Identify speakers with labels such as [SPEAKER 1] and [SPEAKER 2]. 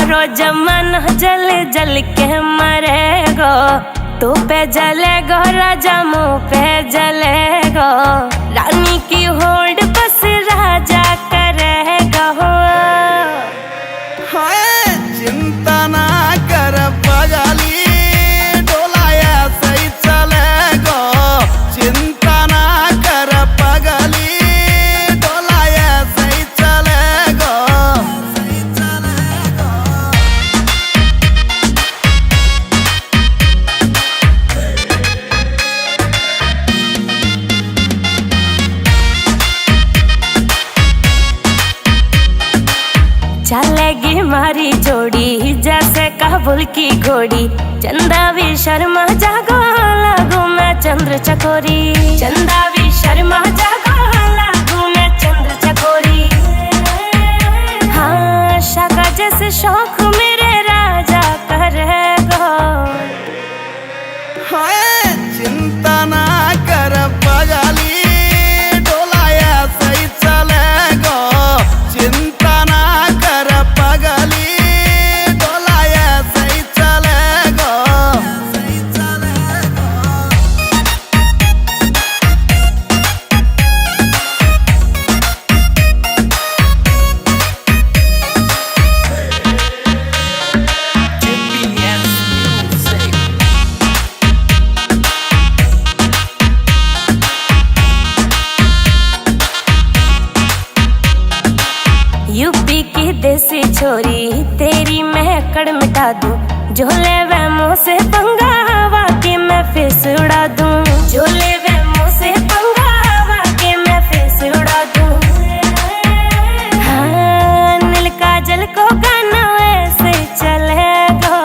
[SPEAKER 1] सारो जमाना जल जल के मरेगो। तू पे जलेगो राजा मुँह पे जलेगो। रानी की होड़ बस राजा करेगा।
[SPEAKER 2] चिंता ना कर पगली, डोलाया सही चलेगो। चिंता ना कर पगली, डोलाया सही चलेगो।
[SPEAKER 1] चलेगी मारी जोड़ी जैसे काबुल की घोड़ी। चंदा भी शर्मा जागो लागू मैं चंद्र चकोरी। चंदा भी शर्मा जागो लागू मैं चंद्र चकोरी। हाँ शाका जैसे शौक मेरे राजा करेगो।
[SPEAKER 2] चिंता ना कर पगली, डोलाया सही चलेगो। चिंता ना कर पगली, डोलाया सही चलेगो। सही चलेगो।
[SPEAKER 1] यूपी की देसी छोरी तेरी महकड़ मिटा दूं। झोले वे मुँह से पंगा हवा के मैं फिस उड़ा दूं। झोले वे मुँह से पंगा हवा के मैं फिस उड़ा दूं। हाँ नील काजल को गाना वैसे चलेगा।